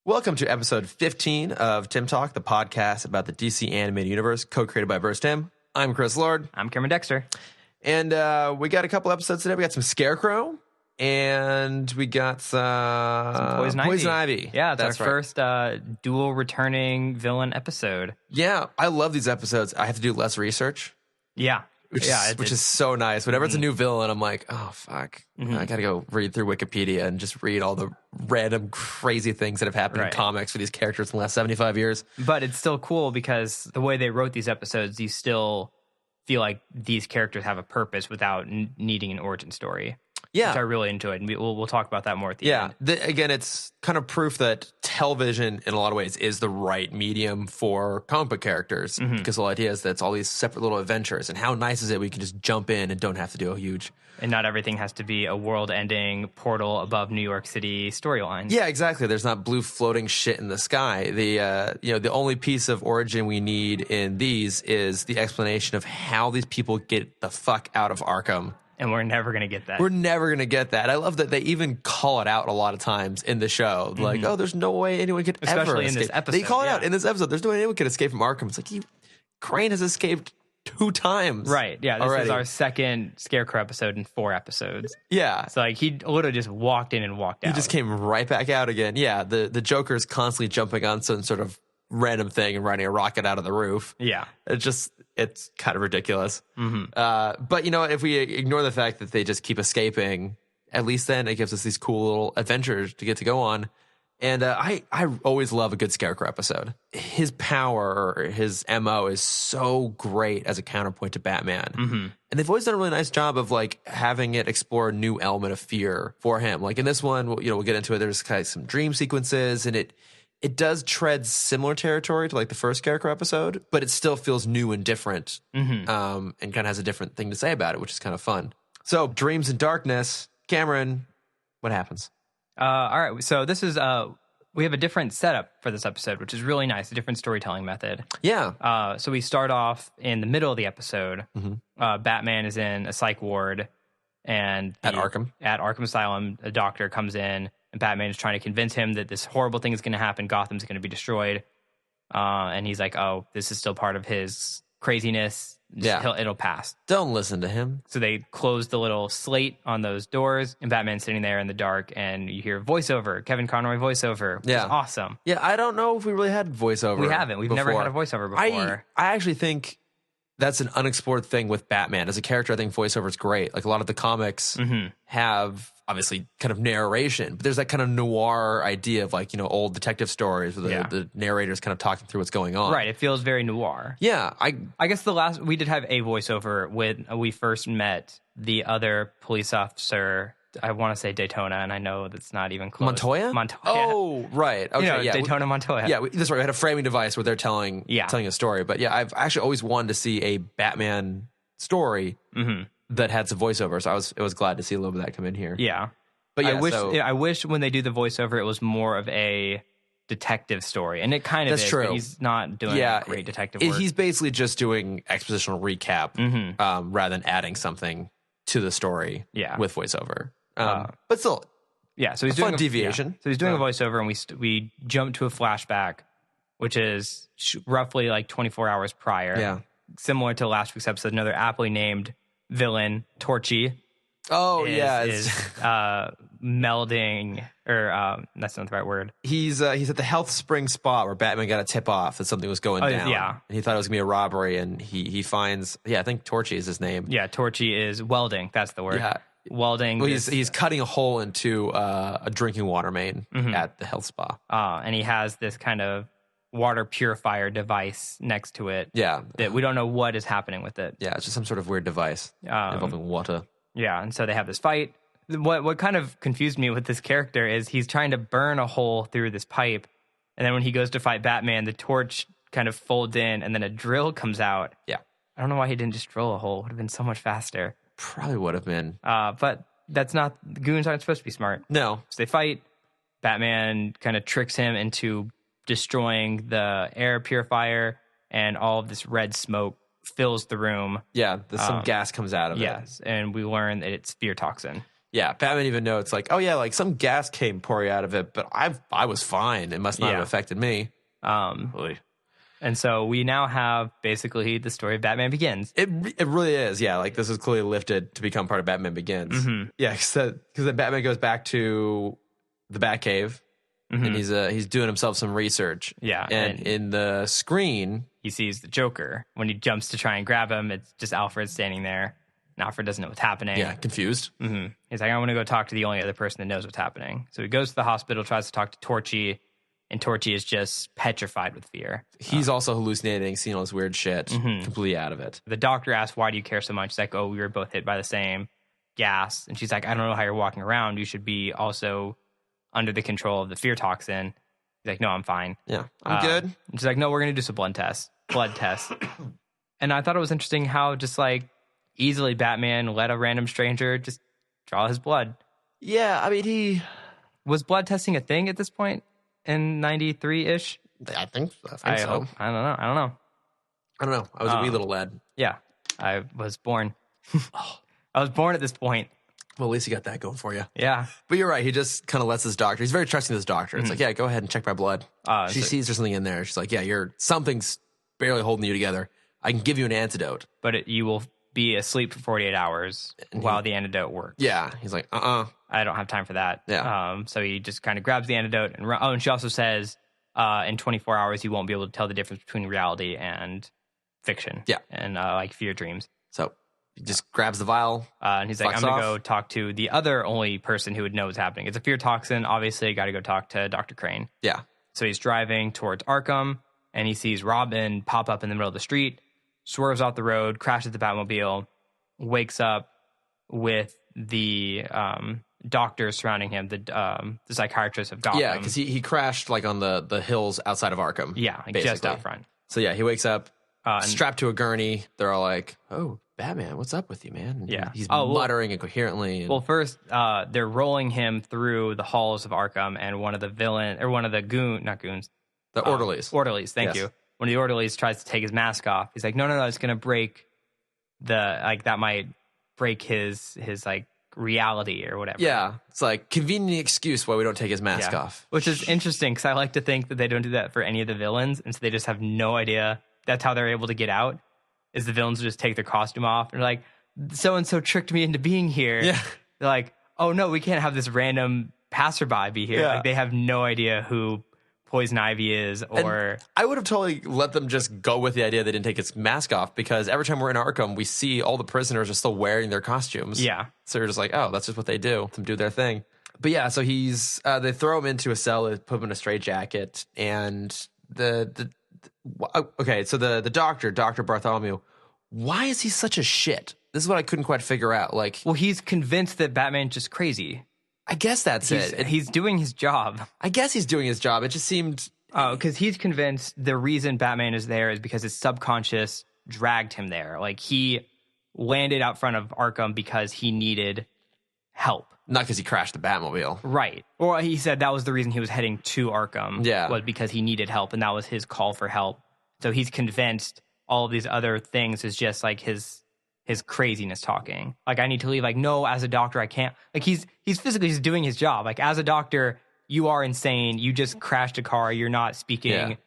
Welcome to episode 15 of Timm Talk, the podcast about the DC animated universe, co-created by Timm. I'm Chris Lord. I'm Cameron Dexter. And we got a couple episodes today. We got some Scarecrow, and we got some Poison Ivy. Yeah, it's our first dual returning villain episode. Yeah, I love these episodes. I have to do less research. Yeah. Which is so nice. Whenever it's a new villain, I'm like, oh, fuck. I got to go read through Wikipedia and just read all the random crazy things that have happened in comics for these characters in the last 75 years. But it's still cool because the way they wrote these episodes, you still feel like these characters have a purpose without needing an origin story. Yeah. Which I really enjoyed. And we'll talk about that more at the end. Again, it's kind of proof that television, in a lot of ways, is the right medium for comic book characters. Because the whole idea is that it's all these separate little adventures. And how nice is it we can just jump in and don't have to do a huge... And not everything has to be a world-ending portal above New York City storyline. Yeah, exactly. There's not blue floating shit in the sky. The only piece of origin we need in these is the explanation of how these people get the fuck out of Arkham. And we're never going to get that. We're never going to get that. I love that they even call it out a lot of times in the show. Like, oh, there's no way anyone could ever Especially in escape. this episode. They call it out in this episode. There's no way anyone could escape from Arkham. It's like, Crane has escaped 2 times. Right. Yeah. This already. is our second Scarecrow episode in 4 episodes. Yeah. So like he literally just walked in and walked out. He just came right back out again. Yeah. The Joker's constantly jumping on some sort of random thing and riding a rocket out of the roof. Yeah. It's kind of ridiculous. But, if we ignore the fact that they just keep escaping, at least then it gives us these cool little adventures to get to go on. And I always love a good Scarecrow episode. His power, or his MO is so great as a counterpoint to Batman. And they've always done a really nice job of like having it explore a new element of fear for him. Like in this one, we'll get into it. There's kind of some dream sequences, and it does tread similar territory to like the first Scarecrow episode, but it still feels new and different, and kind of has a different thing to say about it, which is kind of fun. So, Dreams and Darkness, Cameron, what happens? All right, so this is we have a different setup for this episode, which is really nice, a different storytelling method. Yeah. So we start off in the middle of the episode. Batman is in a psych ward, and at Arkham Asylum, a doctor comes in. And Batman is trying to convince him that this horrible thing is going to happen. Gotham's going to be destroyed. And he's like, oh, this is still part of his craziness. It'll pass. Don't listen to him. So they close the little slate on those doors, and Batman's sitting there in the dark, and you hear voiceover, Kevin Conroy voiceover, which is awesome. Yeah, I don't know if we really had voiceover. We haven't. We've never had a voiceover before. I actually think that's an unexplored thing with Batman. As a character, I think voiceover is great. Like a lot of the comics have obviously kind of narration, but there's that kind of noir idea of like, old detective stories where the narrator's kind of talking through what's going on. Right. It feels very noir. Yeah. I guess we did have a voiceover when we first met the other police officer. I want to say Daytona, and I know that's not even close. Montoya? Oh, right. Okay, Daytona, Montoya. Yeah, that's right. We had a framing device where they're telling a story. But yeah, I've actually always wanted to see a Batman story that had some voiceover. So I was glad to see a little bit of that come in here. Yeah. But yeah, I wish when they do the voiceover, it was more of a detective story. And it kind of is. True. But he's not doing great detective work. He's basically just doing expositional recap rather than adding something to the story with voiceover. But still, so he's doing a deviation. Yeah. So he's doing a voiceover, and we jump to a flashback, which is roughly like 24 hours prior. Yeah, similar to last week's episode. Another aptly named villain, Torchy. Oh is melding, or that's not the right word. He's at the health spring spot where Batman got a tip off that something was going down. Yeah, and he thought it was gonna be a robbery, and he finds I think Torchy is his name. Yeah, Torchy is welding. That's the word. Yeah. Welding. Well, he's cutting a hole into a drinking water main at the health spa. And he has this kind of water purifier device next to it. Yeah. That we don't know what is happening with it. Yeah, it's just some sort of weird device involving water. Yeah, and so they have this fight. What kind of confused me with this character is he's trying to burn a hole through this pipe, and then when he goes to fight Batman, the torch kind of folds in, and then a drill comes out. Yeah. I don't know why he didn't just drill a hole. It would have been so much faster. Probably would have been. But that's not... Goons aren't supposed to be smart. No. So they fight. Batman kind of tricks him into destroying the air purifier, and all of this red smoke fills the room. Yeah, some gas comes out of it. Yes, and we learn that it's fear toxin. Yeah, Batman even notes like, oh yeah, like some gas came pouring out of it, but I was fine. It must not have affected me. And so we now have basically the story of Batman Begins. It really is, yeah. Like this is clearly lifted to become part of Batman Begins. Mm-hmm. Yeah, because then Batman goes back to the Batcave, and he's doing himself some research. Yeah, and in the screen he sees the Joker. When he jumps to try and grab him, it's just Alfred standing there. And Alfred doesn't know what's happening. Yeah, confused. Mm-hmm. He's like, I want to go talk to the only other person that knows what's happening. So he goes to the hospital, tries to talk to Torchy, and Torchy is just petrified with fear. He's also hallucinating, seeing all this weird shit, completely out of it. The doctor asks, why do you care so much? He's like, oh, we were both hit by the same gas. And she's like, I don't know how you're walking around. You should be also under the control of the fear toxin. He's like, no, I'm fine. Yeah, I'm good. And she's like, no, we're going to do some blood tests. And I thought it was interesting how just like easily Batman let a random stranger just draw his blood. Yeah, I mean, was blood testing a thing at this point in 93-ish? I think so. I don't know. I don't know. I was a wee little lad. Yeah, I was born. I was born at this point. Well, at least you got that going for you. Yeah. But you're right. He just kind of lets his doctor. He's very trusting of his doctor. It's like, yeah, go ahead and check my blood. She sees there's something in there. She's like, yeah, something's barely holding you together. I can give you an antidote. But you will be asleep for 48 hours while the antidote works. Yeah. He's like, I don't have time for that. Yeah. So he just kind of grabs the antidote. And she also says, in 24 hours, you won't be able to tell the difference between reality and fiction. Yeah. And like fear dreams. So he just grabs the vial. And he's like, I'm going to go talk to the other only person who would know what's happening. It's a fear toxin. Obviously, got to go talk to Dr. Crane. Yeah. So he's driving towards Arkham, and he sees Robin pop up in the middle of the street, swerves off the road, crashes the Batmobile, wakes up with the doctors surrounding him, the psychiatrist of Gotham. Yeah, because he crashed like on the hills outside of Arkham. Yeah, like just out front. So yeah, he wakes up strapped to a gurney. They're all like, "Oh, Batman, what's up with you, man?" And he's muttering incoherently. Well, first they're rolling him through the halls of Arkham, and one of the orderlies. Thank you. When the orderlies tries to take his mask off, he's like, no, it's gonna break that might break his like reality or whatever. Yeah, it's like convenient excuse why we don't take his mask off, which is interesting because I like to think that they don't do that for any of the villains, and so they just have no idea. That's how they're able to get out. Is the villains just take their costume off and they're like, so and so tricked me into being here. Yeah, they're like, oh no, we can't have this random passerby be here. Yeah. Like they have no idea who Poison Ivy is, or and I would have totally let them just go with the idea they didn't take his mask off, because every time we're in Arkham, we see all the prisoners are still wearing their costumes. Yeah. So you're just like, oh, that's just what they do. Them do their thing. But yeah, so they throw him into a cell, they put him in a straitjacket, and so the doctor, Dr. Bartholomew, why is he such a shit? This is what I couldn't quite figure out. Like, well, he's convinced that Batman's just crazy. I guess that's it. He's doing his job. I guess he's doing his job. It just seemed... because he's convinced the reason Batman is there is because his subconscious dragged him there. Like, he landed out front of Arkham because he needed help. Not because he crashed the Batmobile. Right. Or he said that was the reason he was heading to Arkham. Yeah. Was because he needed help, and that was his call for help. So he's convinced all of these other things is just like his craziness talking. Like, I need to leave. Like, no, as a doctor, I can't. Like, he's physically just doing his job. Like, as a doctor, you are insane. You just crashed a car. You're not speaking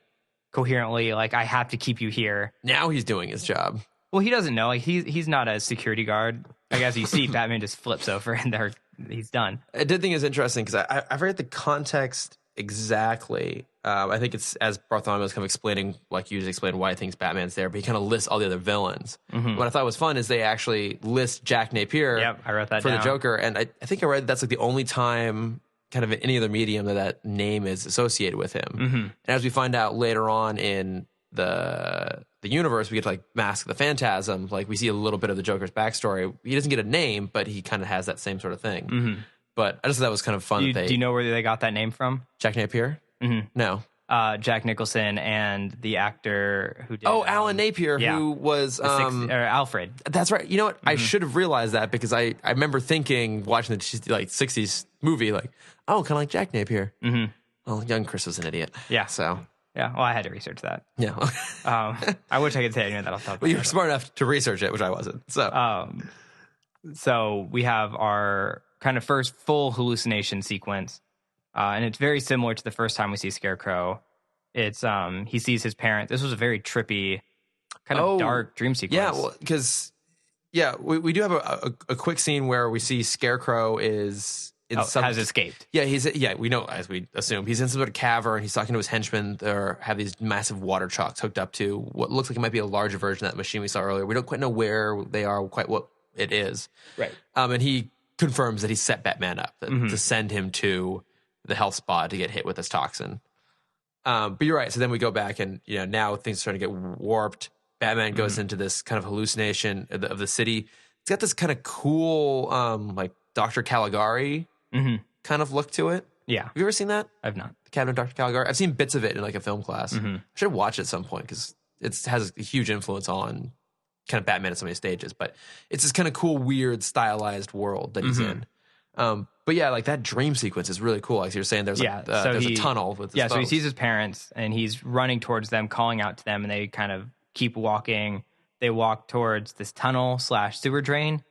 coherently. Like, I have to keep you here. Now he's doing his job. Well, he doesn't know. Like, he's not a security guard. Like, as you see, Batman just flips over and he's done. I did think it's interesting because I forget the context exactly. I think it's as Bartholomew was kind of explaining, like you just explained why he thinks Batman's there, but he kind of lists all the other villains. Mm-hmm. What I thought was fun is they actually list Jack Napier. Yep, I wrote that for down. the Joker, and I think I read that's like the only time kind of in any other medium that name is associated with him. Mm-hmm. And as we find out later on in the universe, we get to like Mask the Phantasm. Like, we see a little bit of the Joker's backstory. He doesn't get a name, but he kind of has that same sort of thing. Mm-hmm. But I just thought that was kind of fun. Do you know where they got that name from? Jack Napier? Mm-hmm. No. Jack Nicholson and the actor who did... Alan Napier, who was... Alfred. That's right. You know what? Mm-hmm. I should have realized that, because I remember thinking, watching the like 60s movie, like, oh, kind of like Jack Napier. Mm-hmm. Well, young Chris was an idiot. Yeah. So... Yeah, well, I had to research that. Yeah. I wish I could say I knew that off the top of my head. You were smart enough to research it, which I wasn't. So we have our kind of first full hallucination sequence. And it's very similar to the first time we see Scarecrow. It's he sees his parents. This was a very trippy, kind of dark dream sequence. Yeah, well, because we do have a quick scene where we see Scarecrow is has escaped. Yeah, we know, as we assume, he's in some sort of cavern. He's talking to his henchmen. They have these massive water chalks hooked up to what looks like it might be a larger version of that machine we saw earlier. We don't quite know where they are, quite what it is. Right. And he confirms that he set Batman up to send him to the health spa to get hit with this toxin. But you're right. So then we go back and, now things are starting to get warped. Batman goes into this kind of hallucination of the city. It's got this kind of cool, like Dr. Caligari kind of look to it. Yeah. Have you ever seen that? I've not. The Cabinet of Dr. Caligari? I've seen bits of it in like a film class. I should watch it at some point because it has a huge influence on kind of Batman at so many stages. But it's this kind of cool, weird, stylized world that he's in. But yeah, like that dream sequence is really cool. Like you're saying, there's there's a tunnel with his so he folks. sees his parents and he's running towards them, calling out to them, and they kind of keep walking. They walk towards this tunnel / sewer drain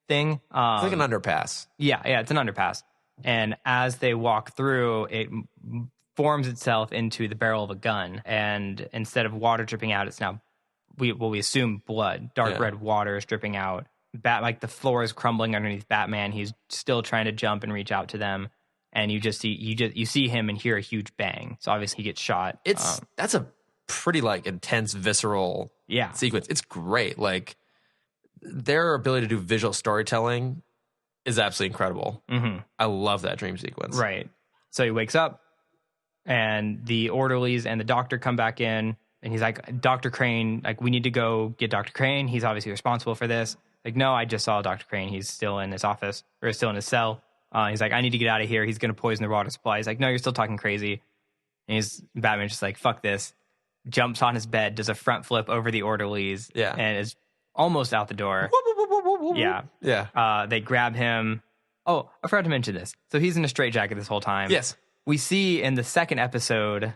thing. It's like an underpass. Yeah, it's an underpass. And as they walk through, it forms itself into the barrel of a gun. And instead of water dripping out, it's now we assume blood. Dark red water is dripping out. Like the floor is crumbling underneath Batman. He's still trying to jump and reach out to them, and you see him and hear a huge bang. So obviously he gets shot. That's a pretty like intense, visceral sequence. It's great. Like their ability to do visual storytelling is absolutely incredible. I love that dream sequence. Right. So he wakes up, and the orderlies and the doctor come back in, and he's like, Dr. Crane, like, we need to go get Dr. Crane. He's obviously responsible for this. Like, no, I just saw Dr. Crane. He's still in his office, or still in his cell. He's like, I need to get out of here. He's going to poison the water supply. He's like, no, you're still talking crazy. And Batman's just like, fuck this. Jumps on his bed, does a front flip over the orderlies, and is almost out the door. They grab him. Oh, I forgot to mention this. So he's in a straitjacket this whole time. Yes. We see in the second episode,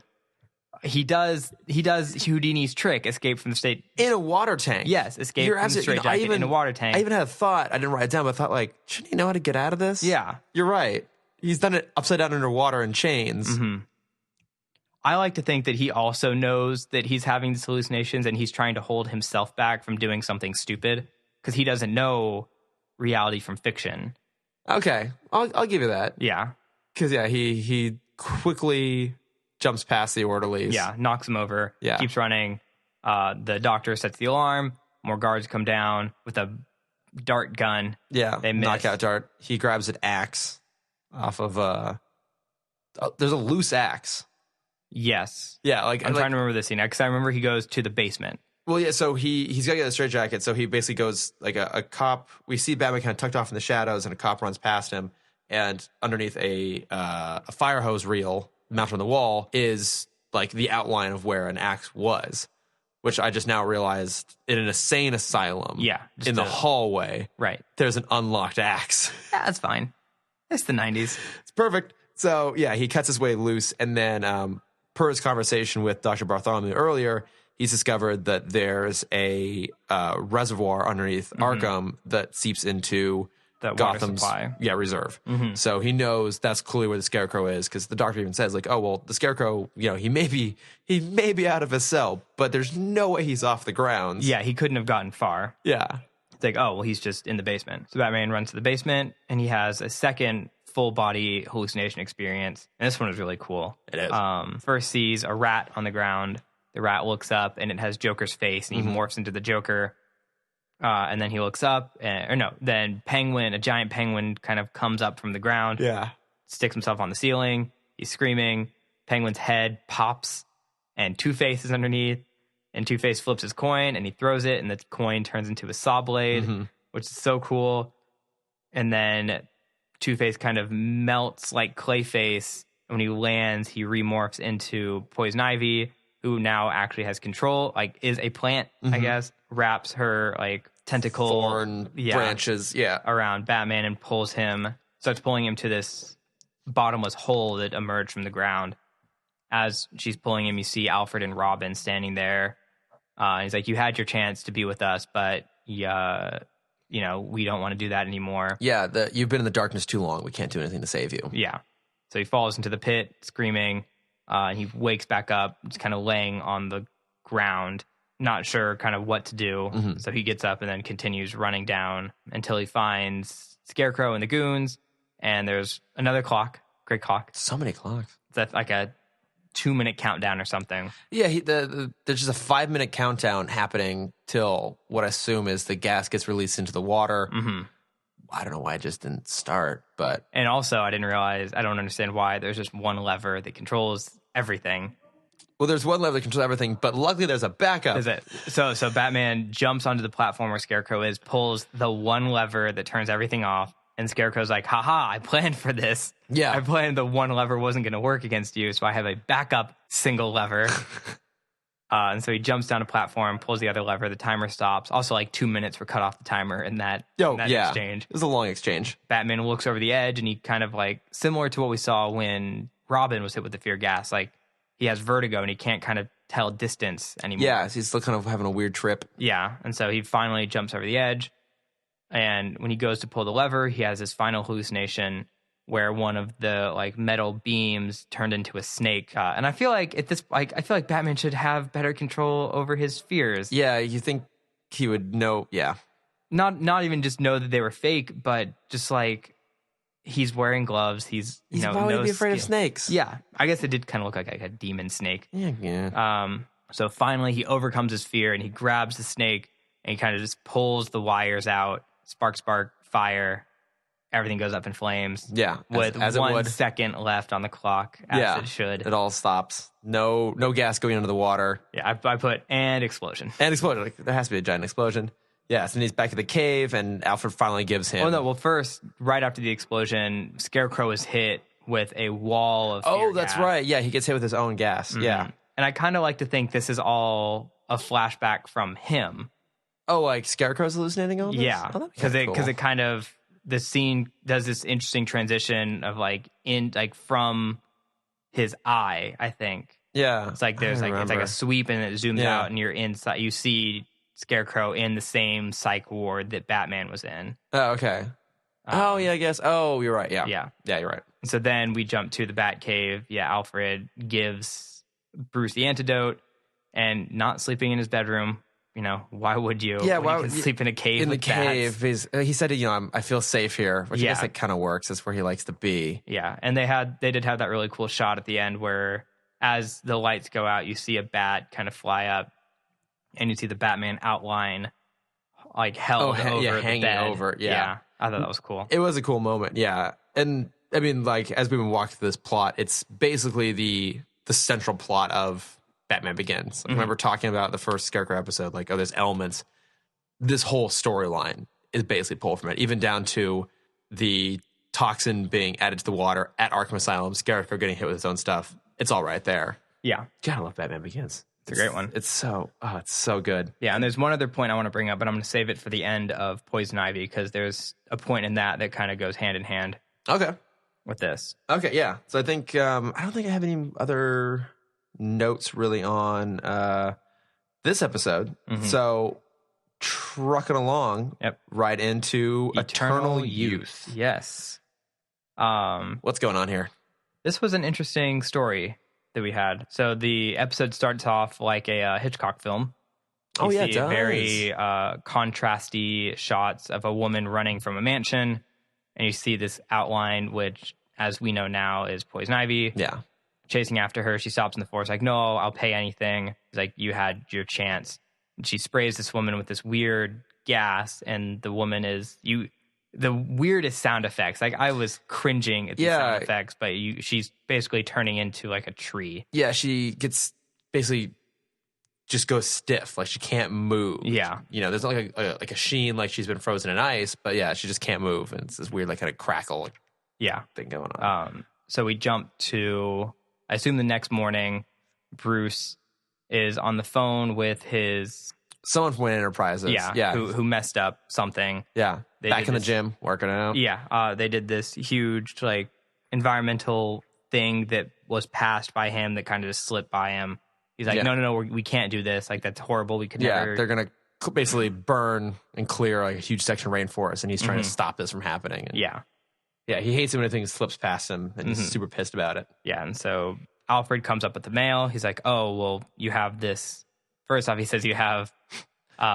he does Houdini's trick, escape from the state in a water tank. Yes, escape from the straitjacket in a water tank. I even had a thought. I didn't write it down, but I thought, like, shouldn't he know how to get out of this? Yeah, you're right. He's done it upside down underwater in chains. I like to think that he also knows that he's having these hallucinations, and he's trying to hold himself back from doing something stupid because he doesn't know reality from fiction. Okay, I'll give you that. Yeah, because he quickly jumps past the orderlies. Yeah, knocks him over. Yeah. Keeps running. The doctor sets the alarm. More guards come down with a dart gun. Yeah, they miss. Knockout dart. He grabs an axe off of there's a loose axe. Yes. Yeah, I'm trying to remember this scene because I remember he goes to the basement. Well, yeah, so he's got to get a straitjacket, so he basically goes like a cop. We see Batman kind of tucked off in the shadows, and a cop runs past him, and underneath a fire hose reel mounted on the wall is like the outline of where an axe was, which I just now realized in an insane asylum. Yeah. In the hallway. Right. There's an unlocked axe. Yeah, that's fine. It's the 90s. It's perfect. So, yeah, he cuts his way loose, and then per his conversation with Dr. Bartholomew earlier, he's discovered that there's a reservoir underneath Arkham that seeps into that Gotham's water supply. Reserve. So he knows that's clearly where the Scarecrow is, because the doctor even says, like, oh, well, the Scarecrow, he may be out of his cell, but there's no way he's off the grounds. Yeah, he couldn't have gotten far. Yeah. It's like, oh, well, he's just in the basement. So Batman runs to the basement, and he has a second full body hallucination experience. And this one is really cool. It is. First sees a rat on the ground. The rat looks up, and it has Joker's face, and he morphs into the Joker. And then he looks up, then a giant penguin kind of comes up from the ground. Yeah. Sticks himself on the ceiling. He's screaming. Penguin's head pops, and Two-Face is underneath. And Two-Face flips his coin, and he throws it, and the coin turns into a saw blade, which is so cool. And then Two-Face kind of melts like Clayface. And when he lands, he remorphs into Poison Ivy, who now actually has control, like is a plant, I guess, wraps her like tentacle thorn branches around Batman and starts pulling him to this bottomless hole that emerged from the ground. As she's pulling him, you see Alfred and Robin standing there. He's like, you had your chance to be with us, but we don't want to do that anymore. Yeah, you've been in the darkness too long. We can't do anything to save you. Yeah. So he falls into the pit, screaming, and he wakes back up, just kind of laying on the ground, not sure kind of what to do. Mm-hmm. So he gets up and then continues running down until he finds Scarecrow and the goons, and there's another clock, great clock. So many clocks. That's like a 2-minute countdown or something. Yeah, there's just a 5-minute countdown happening till what I assume is the gas gets released into the water. Mm-hmm. I don't know why it just didn't start, but... And also, I don't understand why there's just one lever that controls everything. Well, there's one lever that controls everything, but luckily there's a backup. Is it? So Batman jumps onto the platform where Scarecrow is, pulls the one lever that turns everything off, and Scarecrow's like, haha, I planned for this. Yeah. I planned the one lever wasn't going to work against you, so I have a backup single lever. And so he jumps down a platform, pulls the other lever, the timer stops. Also, like 2 minutes were cut off the timer in that exchange. It was a long exchange. Batman looks over the edge, and he kind of like, similar to what we saw when Robin was hit with the fear gas, like he has vertigo and he can't kind of tell distance anymore. Yeah, he's still kind of having a weird trip. Yeah, and so he finally jumps over the edge. And when he goes to pull the lever, he has this final hallucination where one of the like metal beams turned into a snake. And I feel like I feel like Batman should have better control over his fears. Yeah, you think he would know? Yeah, not even just know that they were fake, but just like he's wearing gloves. He's why would he be afraid of snakes? Yeah, I guess it did kind of look like a demon snake. Yeah. So finally, he overcomes his fear and he grabs the snake and he kind of just pulls the wires out. Spark, fire. Everything goes up in flames. Yeah, with as 1 second left on the clock, as it should. It all stops. No gas going into the water. Yeah, I put and explosion. And explosion. Like, there has to be a giant explosion. Yeah, so then he's back at the cave, and Alfred finally gives him. Oh no! Well, first, right after the explosion, Scarecrow is hit with a wall of. Oh, that's right. Yeah, he gets hit with his own gas. Mm-hmm. Yeah, and I kind of like to think this is all a flashback from him. Oh, like Scarecrow's hallucinating all this? Yeah, because it kind of. The scene does this interesting transition of like from his eye, I think. Yeah. It's like it's like a sweep and it zooms out and you're inside. You see Scarecrow in the same psych ward that Batman was in. Oh, okay. I guess. Oh, you're right. Yeah. Yeah, you're right. So then we jump to the Batcave. Yeah, Alfred gives Bruce the antidote and not sleeping in his bedroom. Why would you? Yeah, why would you sleep in a cave? In the with cave, bats? He said, I feel safe here, which I guess it kind of works. That's where he likes to be. Yeah, and they did have that really cool shot at the end where, as the lights go out, you see a bat kind of fly up, and you see the Batman outline, like held over hanging the bed. over. Yeah, I thought that was cool. It was a cool moment. Yeah, and I mean, like as we've been walking through this plot, it's basically the central plot of Batman Begins. I remember talking about the first Scarecrow episode, like, there's elements. This whole storyline is basically pulled from it, even down to the toxin being added to the water at Arkham Asylum, Scarecrow getting hit with his own stuff. It's all right there. Yeah. Gotta love Batman Begins. It's a great one. It's so good. Yeah, and there's one other point I want to bring up, but I'm going to save it for the end of Poison Ivy because there's a point in that kind of goes hand in hand. Okay. With this. Okay, yeah. So I think, I don't think I have any other notes really on this episode. Mm-hmm. So trucking along right into Eternal Youth. Yes. What's going on here? This was an interesting story that we had. So the episode starts off like a Hitchcock film. You it does. Very contrasty shots of a woman running from a mansion, and you see this outline, which, as we know now, is Poison Ivy. Yeah. Chasing after her. She stops in the forest, like, no, I'll pay anything. It's like, you had your chance. And she sprays this woman with this weird gas, and the woman is the weirdest sound effects. Like, I was cringing at the sound effects, but she's basically turning into like a tree. Yeah, she gets basically just goes stiff, like she can't move. Yeah, there's like a sheen, like she's been frozen in ice, but yeah, she just can't move, and it's this weird, like, kind of crackle, thing going on. So we jump to, I assume, the next morning. Bruce is on the phone with someone from Wayne Enterprises. Yeah. Who messed up something. Yeah. Back in the gym, working out. Yeah. They did this huge, like, environmental thing that was passed by him that kind of just slipped by him. He's like, no, we can't do this. Like, that's horrible. We could never. They're going to basically burn and clear like a huge section of rainforest, and he's trying to stop this from happening. And, Yeah. Yeah, he hates it when anything slips past him, and he's super pissed about it. Yeah, and so Alfred comes up with the mail. He's like, oh, well, you have this. First off, he says you have...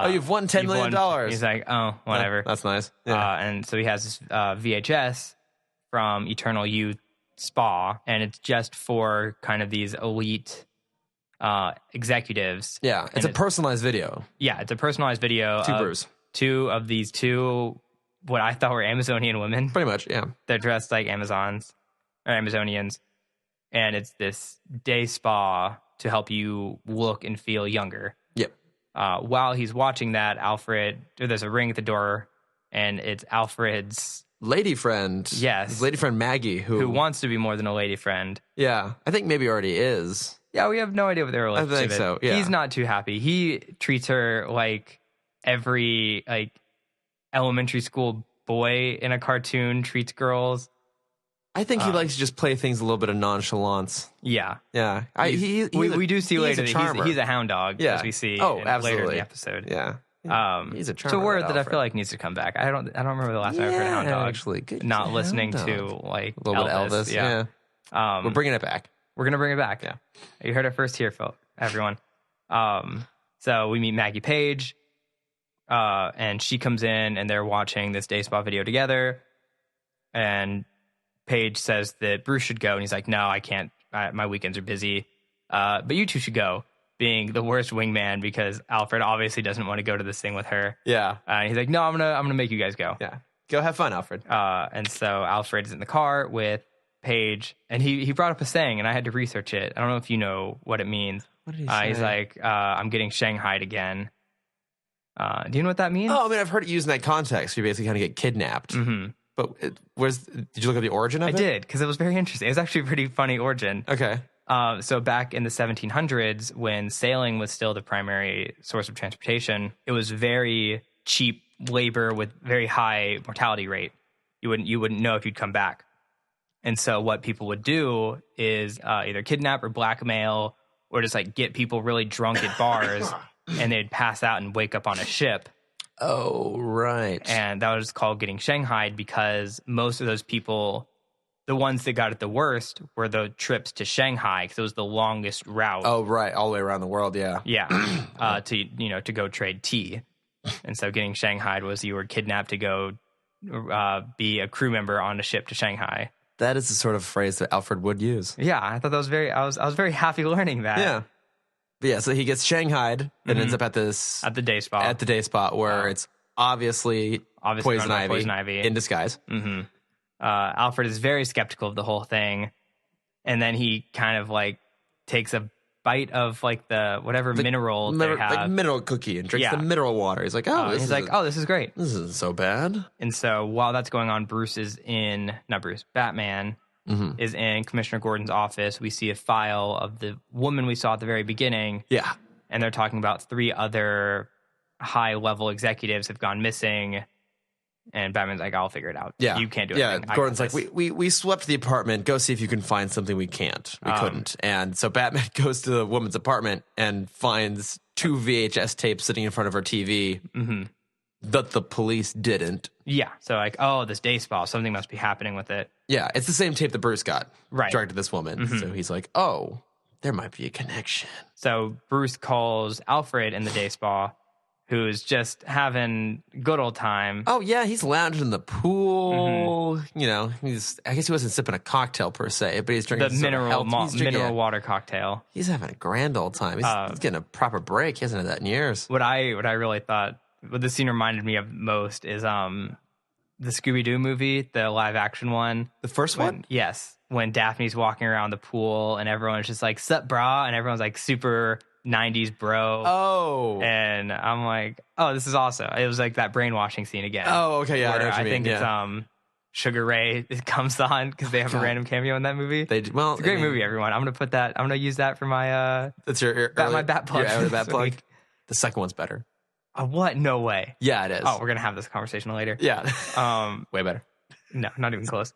you've won $10 million. He's like, oh, whatever. That's nice. Yeah. And so he has this VHS from Eternal Youth Spa, and it's just for kind of these elite executives. Yeah, it's a personalized video. Yeah, it's a personalized video. Two of these what I thought were Amazonian women. Pretty much, yeah. They're dressed like Amazons or Amazonians, and it's this day spa to help you look and feel younger. Yep. While he's watching that, there's a ring at the door, and it's Alfred's lady friend. Yes. His lady friend Maggie, who wants to be more than a lady friend. Yeah, I think maybe already is. Yeah, we have no idea what their relationship is. I think so, yeah. He's not too happy. He treats her like every elementary school boy in a cartoon treats girls. I think he likes to just play things a little bit of nonchalance. Yeah. Yeah. We do see later that he's a hound dog, as we see later in the episode. Yeah. He's a charmer. It's a word that I feel like needs to come back. I don't remember the last time I heard hound dog. Actually, good. Not listening to like a little bit of Elvis. Yeah. We're bringing it back. We're gonna bring it back. Yeah. You heard it first here, everyone. So we meet Maggie Page, and she comes in, and they're watching this day spa video together. And Paige says that Bruce should go, and he's like, "No, I can't. My weekends are busy. But you two should go." Being the worst wingman because Alfred obviously doesn't want to go to this thing with her. Yeah. And he's like, "No, I'm gonna make you guys go." Yeah. Go have fun, Alfred. And so Alfred is in the car with Paige, and he brought up a saying, and I had to research it. I don't know if you know what it means. What did he say? He's like, "I'm getting shanghaied again." Do you know what that means? Oh, I mean, I've heard it used in that context. You basically kind of get kidnapped. Mm-hmm. But did you look up the origin of it? I did, because it was very interesting. It was actually a pretty funny origin. Okay. So back in the 1700s, when sailing was still the primary source of transportation, it was very cheap labor with very high mortality rate. You wouldn't know if you'd come back. And so what people would do is either kidnap or blackmail or just like get people really drunk at bars and they'd pass out and wake up on a ship. Oh, right. And that was called getting shanghaied because most of those people, the ones that got it the worst were the trips to Shanghai because it was the longest route. Oh, right. All the way around the world. Yeah. Yeah. To go trade tea. And so getting shanghaied was you were kidnapped to go be a crew member on a ship to Shanghai. That is the sort of phrase that Alfred would use. Yeah. I thought that was I was very happy learning that. Yeah. But yeah. So he gets shanghaied and ends up at the day spa where it's obviously Poison Ivy in disguise. Mm-hmm. Alfred is very skeptical of the whole thing, and then he kind of like takes a bite of like the mineral they have, like mineral cookie, and drinks the mineral water. He's like, this is great. This isn't so bad. And so while that's going on, Batman is in Commissioner Gordon's office. We see a file of the woman we saw at the very beginning. Yeah, and they're talking about 3 other high-level executives have gone missing. And Batman's like, I'll figure it out. Yeah. You can't do anything. Yeah, Gordon's like, we swept the apartment. Go see if you can find something we can't. We couldn't. And so Batman goes to the woman's apartment and finds 2 VHS tapes sitting in front of her TV that the police didn't. Yeah. So like, this day spa, something must be happening with it. Yeah, it's the same tape that Bruce got. Right. Dragged to this woman. So he's like, there might be a connection. So Bruce calls Alfred in the day spa, who's just having good old time. Oh, yeah, he's lounging in the pool. You know, I guess he wasn't sipping a cocktail per se, but he's drinking the mineral water cocktail. He's having a grand old time. He's getting a proper break. He hasn't had that in years. What I really thought, what the scene reminded me of most is the Scooby-Doo movie, the live action one. The first one? Yes. When Daphne's walking around the pool and everyone's just like, sup, brah? And everyone's like super 90s bro. Oh. And I'm like, this is awesome. It was like that brainwashing scene again. Oh, okay, yeah. I think it's Sugar Ray it comes on because they have a random cameo in that movie. It's a great movie, everyone. I'm gonna use that for my that's your my bat plug. Your bat plug. The second one's better. What? No way. Yeah, it is. Oh, we're gonna have this conversation later. Yeah. Way better. No, not even close.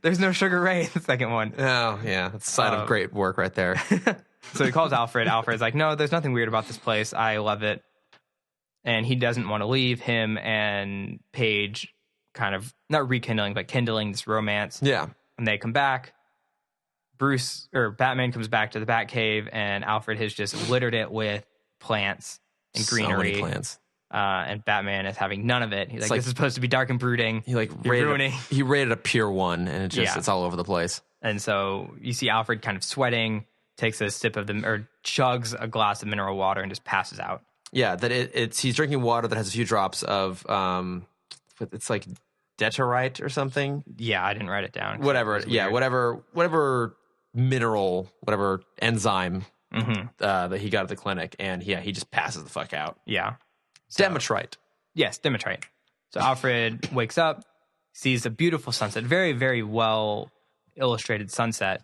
There's no Sugar Ray in the second one. Oh, yeah. That's a sign of great work right there. So he calls Alfred. Alfred's like, no, there's nothing weird about this place. I love it. and he doesn't want to leave. Him and Paige kind of not rekindling, but kindling this romance. Yeah. And they come back. Batman comes back to the Batcave, and Alfred has just littered it with plants and greenery. So many plants. And Batman is having none of it. He's like, this is supposed to be dark and brooding. He rated a pure 1, and it's all over the place. And so you see Alfred kind of sweating, takes a sip of chugs a glass of mineral water and just passes out. Yeah, that he's drinking water that has a few drops of it's like deterite or something. Yeah, I didn't write it down. Whatever. Yeah, whatever mineral, whatever enzyme that he got at the clinic, and he just passes the fuck out. Yeah. Demetrite. Yes, Demetrite. So Alfred wakes up, sees a beautiful sunset, very, very well illustrated sunset.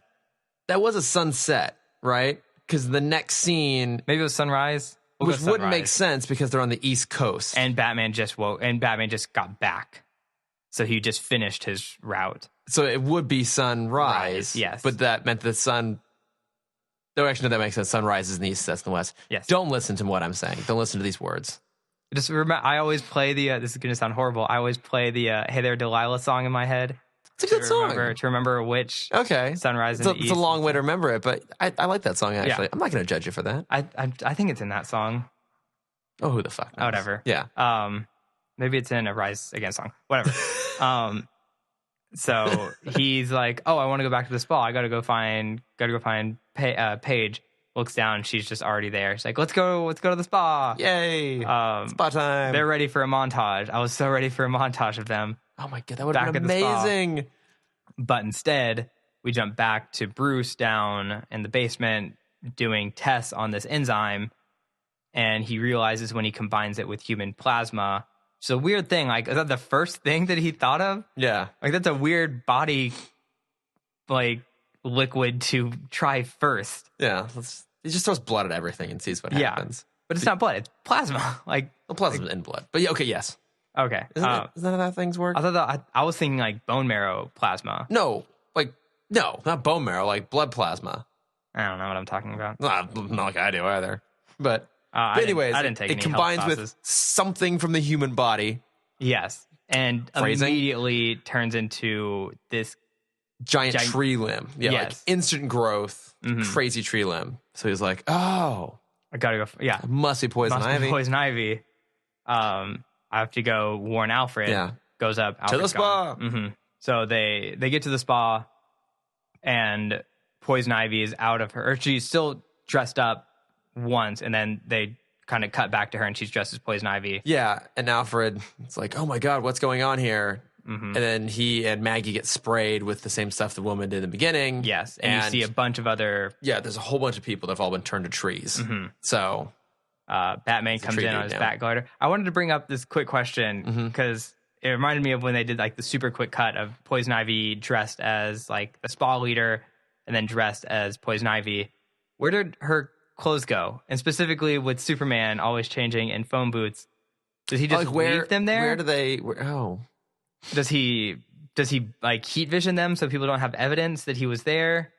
That was a sunset, right? Because the next scene, maybe it was sunrise, which wouldn't make sense because they're on the East Coast, and Batman just got back, so he just finished his route. So it would be sunrise, yes, but that meant the sun. No, actually, no, that makes sense. Sunrise is in the east, that's in the west. Yes. Don't listen to what I'm saying. Don't listen to these words. Just remember, I always play this is going to sound horrible. I always play the "Hey There, Delilah" song in my head. It's a good song. To remember which sunrise in the east. It's a long way to remember it, but I like that song, actually. Yeah. I'm not going to judge you for that. I think it's in that song. Oh, who the fuck knows? Whatever. Yeah. Maybe it's in a Rise Against song. Whatever. So he's like, oh, I want to go back to the spa. I got to go find Paige. Looks down, she's just already there. She's like, let's go to the spa. Yay. Spa time. They're ready for a montage. I was so ready for a montage of them. Oh my God, that would have been amazing. But instead, we jump back to Bruce down in the basement doing tests on this enzyme. And he realizes when he combines it with human plasma. It's a weird thing. Like, is that the first thing that he thought of? Yeah. Like, that's a weird body, like, liquid to try first. Yeah. He just throws blood at everything and sees what happens. But it's not blood. It's plasma. Plasma's in blood. But yeah, okay, yes. Okay. Isn't that how things work? I was thinking like bone marrow plasma. No, not bone marrow, like blood plasma. I don't know what I'm talking about. Not like I do either. But anyways, I didn't take it combines with something from the human body. Yes. And immediately turns into this giant tree limb. Yeah, like instant growth, crazy tree limb. So he's like, oh. I gotta go. Yeah. It must be poison ivy. Poison ivy. I have to go warn Alfred. Yeah. Goes up. To the spa. Mm-hmm. So they get to the spa, and Poison Ivy is out of her. Or she's still dressed up once, and then they kind of cut back to her, and she's dressed as Poison Ivy. Yeah, and Alfred, it's like, oh my God, what's going on here? Mm-hmm. And then he and Maggie get sprayed with the same stuff the woman did in the beginning. Yes, and you see a bunch of other... Yeah, there's a whole bunch of people that have all been turned to trees. Mm-hmm. So... Batman comes in on his bat glider. I wanted to bring up this quick question because it reminded me of when they did like the super quick cut of Poison Ivy dressed as like the spa leader and then dressed as Poison Ivy. Where did her clothes go? And specifically with Superman always changing in phone booths, does he just leave them there? Where do they? Does he like heat vision them so people don't have evidence that he was there?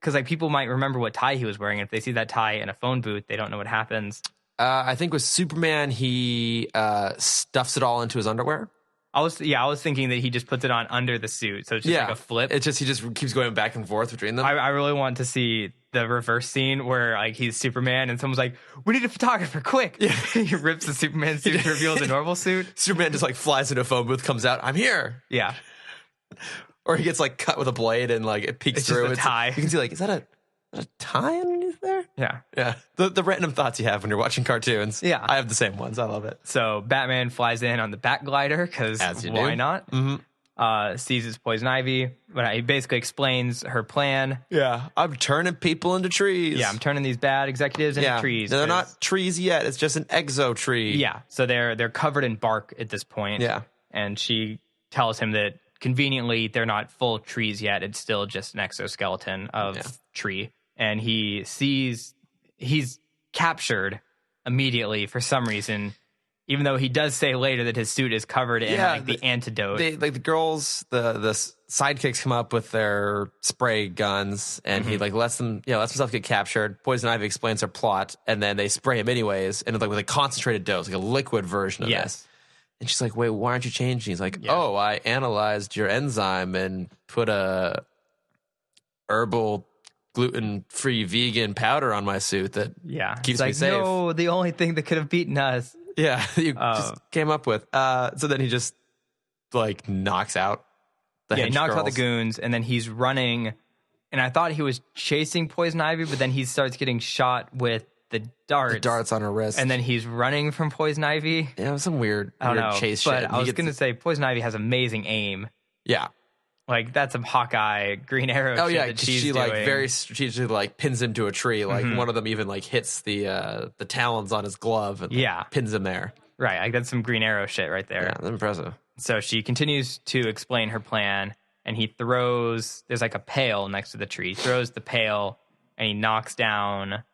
Because like people might remember what tie he was wearing. If they see that tie in a phone booth, they don't know what happens. I think with Superman, he stuffs it all into his underwear. I was thinking that he just puts it on under the suit, so it's just like a flip. It's just he just keeps going back and forth between them. I really want to see the reverse scene where like he's Superman and someone's like, "We need a photographer, quick!" Yeah. He rips the Superman suit and reveals a normal suit. Superman just like flies into a phone booth, comes out, "I'm here." Yeah. Or he gets like cut with a blade and like it peeks through. It's a tie. You can see like, is that a tie underneath there? Yeah. Yeah. The random thoughts you have when you're watching cartoons. Yeah. I have the same ones. I love it. So Batman flies in on the bat glider because why not? Mm-hmm. Sees his Poison Ivy. But he basically explains her plan. Yeah. I'm turning people into trees. Yeah. I'm turning these bad executives into trees. They're not trees yet. It's just an exo tree. Yeah. So they're covered in bark at this point. Yeah. And she tells him that conveniently they're not full trees yet. It's still just an exoskeleton of tree. And he's captured immediately for some reason Even though he does say later that his suit is covered in the antidote. The girls, the sidekicks come up with their spray guns, and he lets himself get captured. Poison Ivy explains her plot, and then they spray him anyways, and with a concentrated dose, like a liquid version of this. And she's like, "Wait, why aren't you changing?" He's like, "Oh, I analyzed your enzyme and put a herbal gluten-free vegan powder on my suit that keeps me safe." No, the only thing that could have beaten us. Yeah, you just came up with. So then he just knocks out he knocks out the goons, and then he's running. And I thought he was chasing Poison Ivy, but then he starts getting shot with the darts. The darts on her wrist. And then he's running from Poison Ivy. Yeah, it was some weird chase but shit. I was going to say Poison Ivy has amazing aim. Yeah. Like, that's some Hawkeye, Green Arrow shit that she's doing. Very strategically pins him to a tree. One of them even hits the talons on his glove and pins him there. Right, like that's some Green Arrow shit right there. Yeah, that's impressive. So she continues to explain her plan, and he throws, there's like a pail next to the tree. He throws the pail, and he knocks down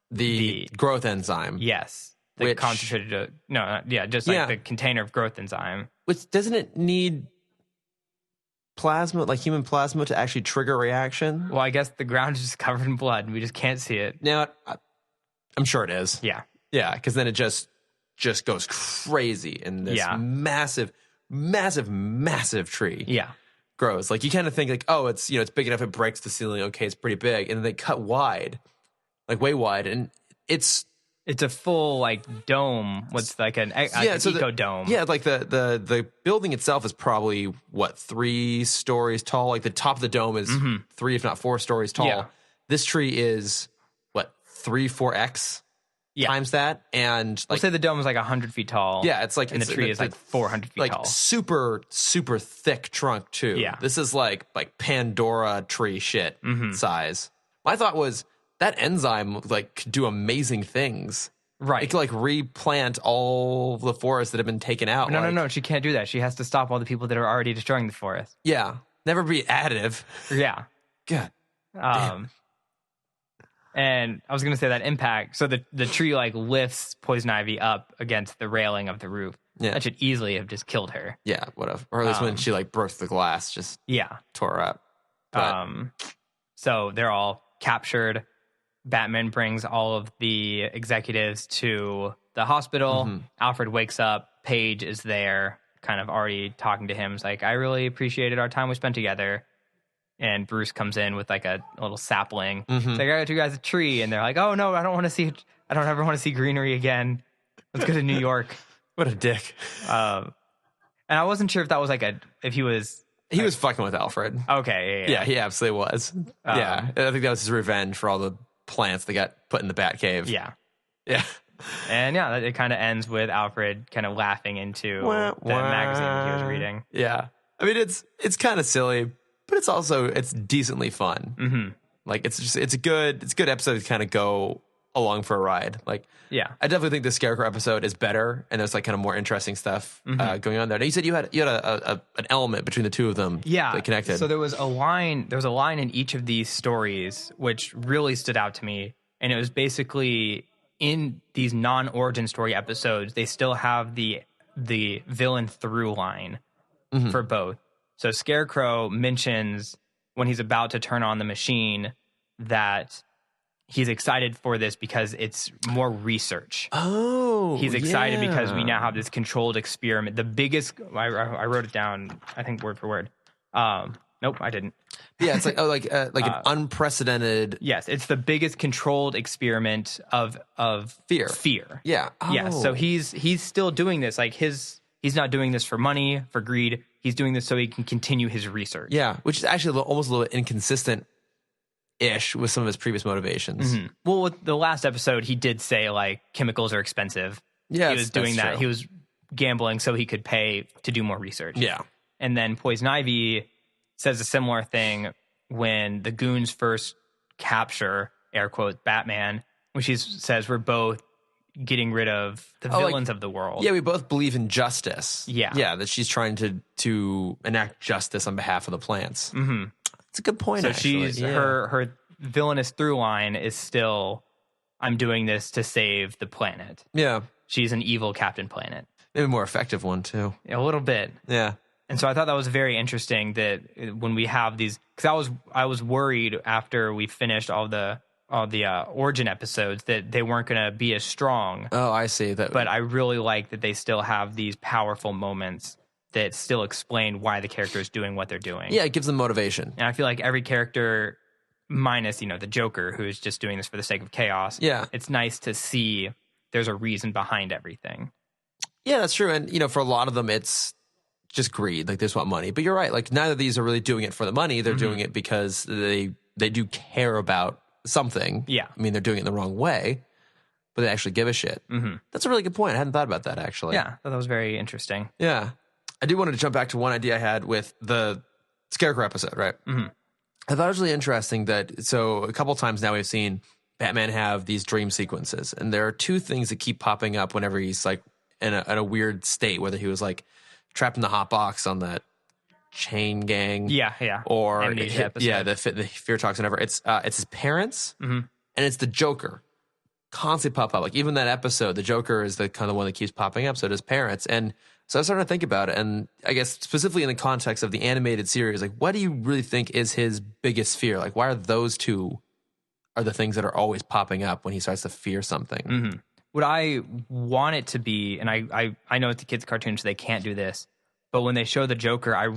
the growth enzyme. Yes. The concentrated, the container of growth enzyme. Which, doesn't it need plasma, like human plasma, to actually trigger a reaction? Well, I guess the ground is just covered in blood, and we just can't see it. Now, I'm sure it is. Yeah. Yeah, because then it just goes crazy in this massive tree. Yeah. Grows. Like, you kind of think it's it's big enough, it breaks the ceiling, okay, it's pretty big. And then they cut wide, like way wide, and it's a full dome. What's like an eco dome? Yeah, like the building itself is probably 3 stories tall. Like the top of the dome is 3, if not 4 stories tall. Yeah. This tree is 3-4x times that, and we'll say the dome is 100 feet tall. Yeah, it's and the tree is 400 feet tall. Super thick trunk too. Yeah, this is like Pandora tree shit size. My thought was, that enzyme could do amazing things. Right. It could replant all the forests that have been taken out. No. She can't do that. She has to stop all the people that are already destroying the forest. Yeah. Never be additive. Yeah. God. Damn. And I was going to say that impact. So the tree lifts Poison Ivy up against the railing of the roof. Yeah. That should easily have just killed her. Yeah, would have. Or at least when she broke the glass, just tore her up. But, so they're all captured. Batman brings all of the executives to the hospital. Alfred wakes up. Paige is there, kind of already talking to him. It's like, I really appreciated our time we spent together. And Bruce comes in with a little sapling. It's like, I got you guys a tree. And they're like, oh no, I don't ever want to see greenery again. Let's go to New York. What a dick. And I wasn't sure if that was if he was... He was fucking with Alfred. Okay, yeah. Yeah, he absolutely was. Yeah, I think that was his revenge for all the plants that got put in the Batcave. Yeah. Yeah. And it kind of ends with Alfred kind of laughing into the magazine that he was reading. Yeah. I mean, it's kind of silly, but it's decently fun. It's a good episode to kind of go along for a ride. I definitely think the Scarecrow episode is better, and there's kind of more interesting stuff going on there. Now, you said you had an element between the two of them. Yeah, that connected. So there was a line in each of these stories which really stood out to me, and it was basically in these non-origin story episodes, they still have the villain through line for both. So Scarecrow mentions when he's about to turn on the machine that he's excited for this because it's more research. Oh, he's excited because we now have this controlled experiment. The biggest, I wrote it down, I think word for word. Nope, I didn't. Yeah, it's an unprecedented. Yes, it's the biggest controlled experiment of fear. Yeah, yeah. So he's still doing this. He's not doing this for money, for greed. He's doing this so he can continue his research. Yeah, which is actually almost a little inconsistent-ish with some of his previous motivations. Well, with the last episode, he did say chemicals are expensive. Yeah, he was doing that. True. He was gambling so he could pay to do more research. Yeah, and then Poison Ivy says a similar thing when the goons first capture, air quotes, Batman, when she says we're both getting rid of the villains of the world. Yeah, we both believe in justice. Yeah. Yeah, that she's trying to enact justice on behalf of the plants. It's a good point, so actually. Her villainous through line is still, I'm doing this to save the planet. Yeah. she's an evil Captain Planet. Maybe a more effective one too. A little bit. Yeah. And so I thought that was very interesting that when we have these, because I was worried after we finished all the origin episodes that they weren't going to be as strong. Oh, I see that. But I really like that they still have these powerful moments that still explain why the character is doing what they're doing. Yeah, it gives them motivation. And I feel like every character, minus, the Joker, who is just doing this for the sake of chaos. Yeah. It's nice to see there's a reason behind everything. Yeah, that's true. And, for a lot of them, it's just greed. Like, they just want money. But you're right. Like, neither of these are really doing it for the money. They're doing it because they do care about something. Yeah. I mean, they're doing it in the wrong way, but they actually give a shit. Mm-hmm. That's a really good point. I hadn't thought about that, actually. Yeah, that was very interesting. Yeah. I do want to jump back to one idea I had with the Scarecrow episode, right? Mm-hmm. I thought it was really interesting that, so a couple times now we've seen Batman have these dream sequences, and there are two things that keep popping up whenever he's like in a weird state, whether he was like trapped in the hot box on that chain gang, yeah, or Amnesia episode. the fear talks, whatever. It's his parents, Mm-hmm. and it's the Joker. Constantly pop up. Like, even that episode, the Joker is the kind of one that keeps popping up. So does parents, and so I was starting to think about it, and I guess specifically in the context of the animated series, like, what do you really think is his biggest fear? Like, why are those two are the things that are always popping up when he starts to fear something? Mm-hmm. What I want it to be, and I know it's a kids' cartoon, so they can't do this, but when they show the Joker, I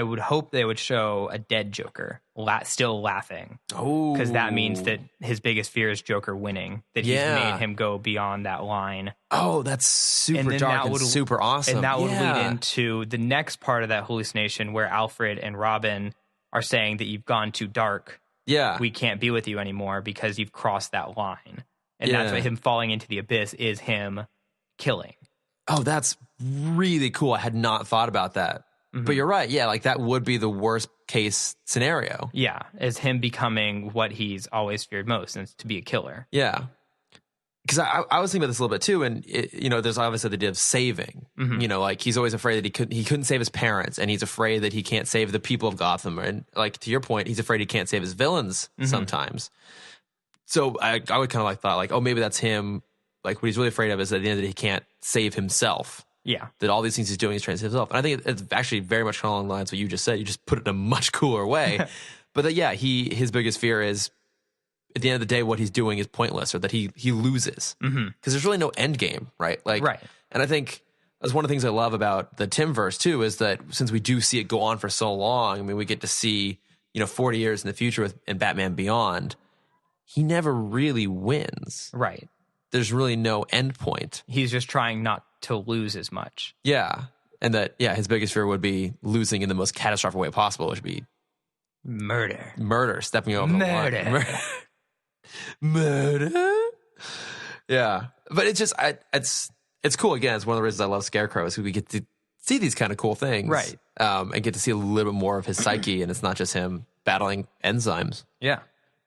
would hope they would show a dead Joker still laughing. Oh, because that means that his biggest fear is Joker winning. That he's made him go beyond that line. Oh, that's super dark and super awesome. And that would lead into the next part of that hallucination, where Alfred and Robin are saying that you've gone too dark. Yeah, we can't be with you anymore because you've crossed that line. And that's why him falling into the abyss is him killing. Oh, that's really cool. I had not thought about that. Mm-hmm. But you're right. Yeah, like, that would be the worst case scenario. Yeah, is him becoming what he's always feared most, and it's to be a killer. Yeah. Because I was thinking about this a little bit too, and there's obviously the idea of saving. Mm-hmm. Like, he's always afraid that he couldn't save his parents, and he's afraid that he can't save the people of Gotham. And, like, to your point, he's afraid he can't save his villains sometimes. So I would kind of like thought, like, oh, maybe that's him. Like, what he's really afraid of is at the end of the day he can't save himself. Yeah. That all these things he's doing is trying to save himself. And I think it's actually very much along the lines of what you just said. You just put it in a much cooler way. But that, his biggest fear is, at the end of the day, what he's doing is pointless, or that he loses. Because there's really no end game, right? Like, right. And I think that's one of the things I love about the Timmverse too, is that since we do see it go on for so long, I mean, we get to see, 40 years in the future in Batman Beyond, he never really wins. Right. There's really no end point. He's just trying not to lose as much. Yeah. And that, his biggest fear would be losing in the most catastrophic way possible, which would be murder, stepping over the line. Murder. Yeah. But it's just, it's cool. Again, it's one of the reasons I love Scarecrow, is we get to see these kind of cool things. Right. And get to see a little bit more of his psyche, and it's not just him battling enzymes. Yeah.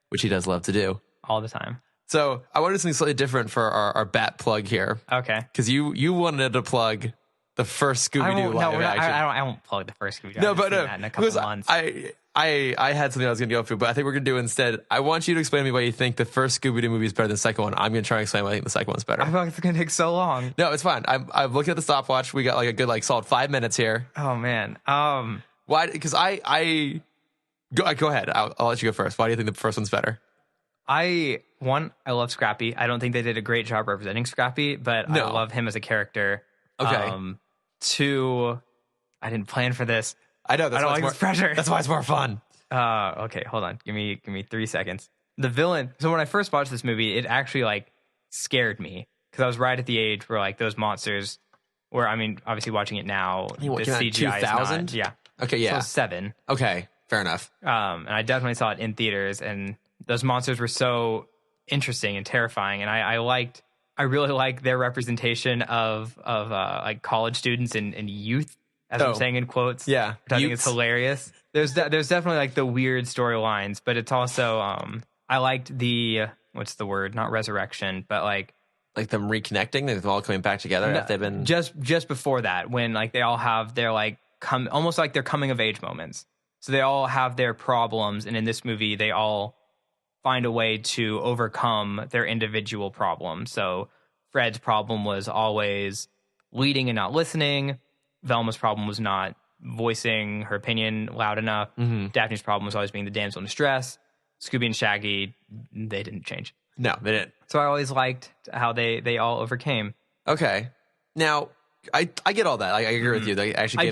Which he does love to do. All the time. So I wanted something slightly different for our Bat plug here. Okay. Because you wanted to plug the first Scooby-Doo live action. I won't plug the first Scooby-Doo. No, but no. In a couple months. I had something I was going to go through, but I think we're going to do instead. I want you to explain to me why you think the first Scooby-Doo movie is better than the second one. I'm going to try and explain why I think the second one's better. I feel like it's going to take so long. No, it's fine. I'm looking at the stopwatch. We got like a good solid 5 minutes here. Oh man. Why? Because I go ahead. I'll let you go first. Why do you think the first one's better? I love Scrappy. I don't think they did a great job representing Scrappy, but I love him as a character. Okay. 2, I didn't plan for this. I know. I don't like this pressure. That's why it's more fun. Okay, hold on. Give me 3 seconds. The villain. So when I first watched this movie, it actually scared me, because I was right at the age where those monsters. Where, I mean, obviously watching it now, the CGI 2000? is not. Yeah. Okay. Yeah. So 7. Okay. Fair enough. And I definitely saw it in theaters, and those monsters were so interesting and terrifying, and I really liked their representation of college students and youth, as I'm saying in quotes. Yeah, I think it's hilarious. There's definitely the weird storylines, but it's also I liked the, what's the word? Not resurrection, but like them reconnecting. They're all coming back together. If they've been just before that, when they all have their almost like their coming of age moments. So they all have their problems, and in this movie, they all find a way to overcome their individual problems. So Fred's problem was always leading and not listening. Velma's problem was not voicing her opinion loud enough. Daphne's problem was always being the damsel in distress. Scooby and Shaggy, they didn't change. No, they didn't. So I always liked how they all overcame. Okay. Now, I get all that. I agree with you. They actually I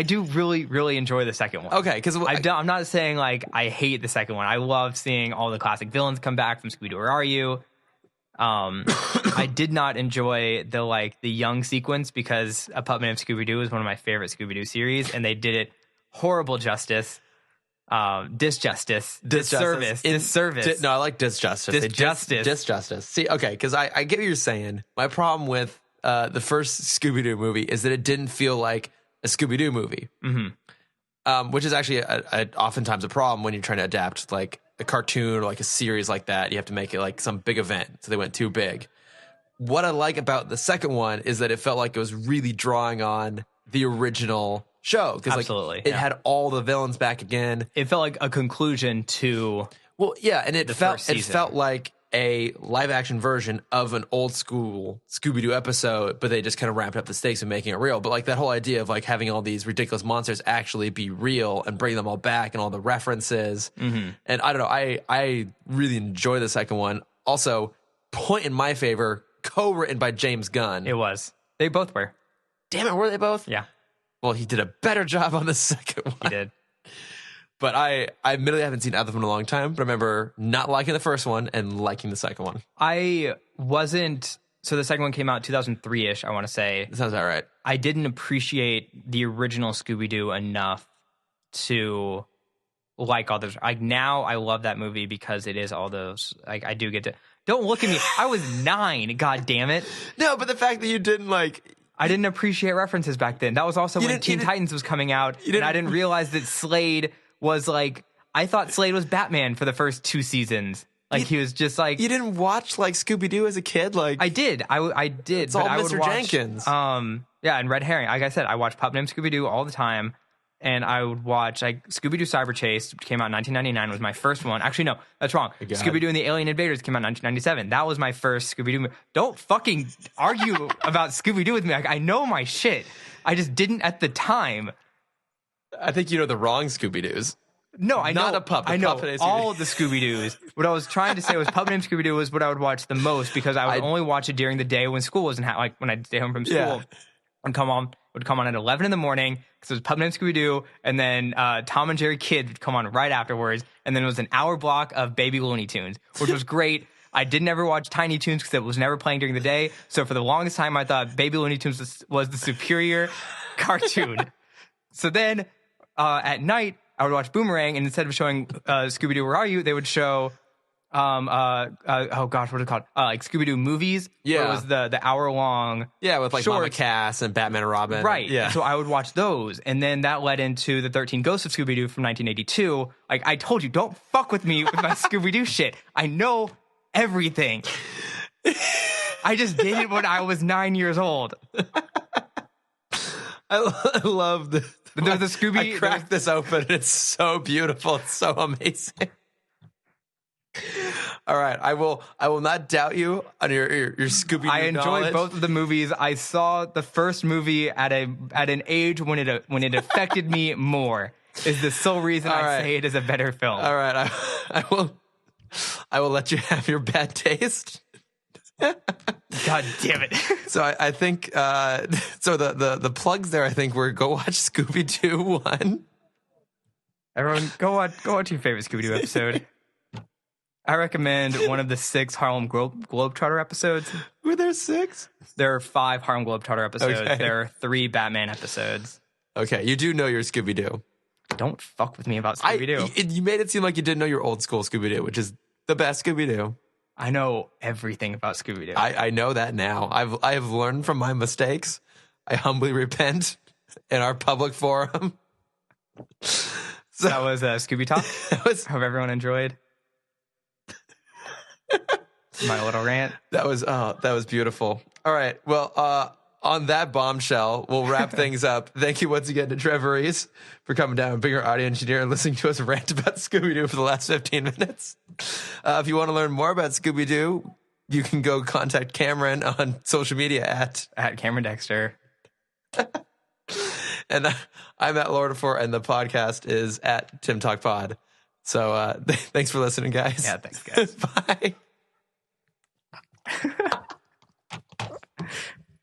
do really, really enjoy the second one. Okay, because I'm not saying like I hate the second one. I love seeing all the classic villains come back from Scooby-Doo, Where Are You? I did not enjoy the young sequence because A Pup Named Scooby-Doo is one of my favorite Scooby-Doo series, and they did it horrible justice. Disservice. No, I like disjustice. Disjustice. See, okay, because I get what you're saying. My problem with the first Scooby-Doo movie is that it didn't feel like a Scooby-Doo movie, which is actually oftentimes a problem when you're trying to adapt like a cartoon or like a series like that. You have to make it like some big event, so they went too big. What I like about the second one is that it felt like it was really drawing on the original show, because like it had all the villains back again. It felt like a conclusion to and it felt like a live action version of an old school Scooby-Doo episode, but they just kind of ramped up the stakes and making it real. But like that whole idea of like having all these ridiculous monsters actually be real and bring them all back and all the references. And I don't know, I really enjoy the second one. Also, point in my favor, co-written by James Gunn. It was. They both were. Damn it, were they both? Yeah. Well, he did a better job on the second one. He did. But I admittedly haven't seen either of them in a long time, but I remember not liking the first one and liking the second one. I wasn't... So the second one came out 2003-ish, I want to say. That sounds about right. I didn't appreciate the original Scooby-Doo enough to like all those. Like now I love that movie because it is all those... Like I do get to... Don't look at me. I was 9, god damn it. No, but the fact that you didn't like... I didn't appreciate references back then. That was also when Teen Titans was coming out, and I didn't realize that Slade was like... I thought Slade was Batman for the first 2 seasons. Like he was just like... You didn't watch like Scooby-Doo as a kid? Like I did. I did. It's all Mr. Jenkins. Yeah, and Red Herring. Like I said, I watched Pup Named Scooby-Doo all the time. And I would watch like Scooby-Doo Cyber Chase, which came out in 1999, was my first one. Actually, no, that's wrong. Scooby-Doo and the Alien Invaders came out in 1997. That was my first Scooby-Doo movie. Don't fucking argue about Scooby-Doo with me. Like, I know my shit. I just didn't at the time. I think you know the wrong Scooby-Doos. No, I know. Not a pup. I know all of the Scooby-Doos. What I was trying to say was Pup Named Scooby-Doo was what I would watch the most because I would only watch it during the day when school wasn't like when I'd stay home from school. Yeah. And would come on at 11 in the morning because it was Pup Named Scooby-Doo, and then Tom and Jerry Kids would come on right afterwards, and then it was an hour block of Baby Looney Tunes, which was great. I didn't ever watch Tiny Toons because it was never playing during the day, so for the longest time I thought Baby Looney Tunes was the superior cartoon. So then at night I would watch Boomerang, and instead of showing Scooby-Doo Where Are You, they would show oh gosh, what is it called? Like Scooby-Doo movies. Yeah. Where it was the hour-long with like Mama Cass and Batman and Robin. Right. Yeah. So I would watch those. And then that led into the 13 Ghosts of Scooby-Doo from 1982. Like I told you, don't fuck with me with my Scooby-Doo shit. I know everything. I just did it when I was 9 years old. I love the Scooby. I cracked this open and it's so beautiful. It's so amazing. All right, I will not doubt you on your Scooby-Doo I enjoyed knowledge. Both of the movies. I saw the first movie at an age when it affected me more. Is the sole reason say it is a better film. All right, I will let you have your bad taste. God damn it! So I think so. The plugs there. I think were go watch Scooby-Doo 1. Everyone, go watch your favorite Scooby-Doo episode. I recommend one of the 6 Harlem Globetrotter episodes. Were there 6? There are 5 Harlem Globetrotter episodes. Okay. There are 3 Batman episodes. Okay, you do know your Scooby-Doo. Don't fuck with me about Scooby-Doo. You made it seem like you didn't know your old school Scooby-Doo, which is the best Scooby-Doo. I know everything about Scooby-Doo. I know that now. I have learned from my mistakes. I humbly repent in our public forum. So that was Scooby Talk. Hope everyone enjoyed my little rant. That was beautiful. All right. Well, on that bombshell, we'll wrap things up. Thank you once again to Trevor Reese for coming down and being our audio engineer and listening to us rant about Scooby-Doo for the last 15 minutes. If you want to learn more about Scooby-Doo, you can go contact Cameron on social media at Cameron Dexter. And I'm at Lordafor, and the podcast is at Timm Talk Pod. So thanks for listening, guys. Yeah, thanks, guys. Bye.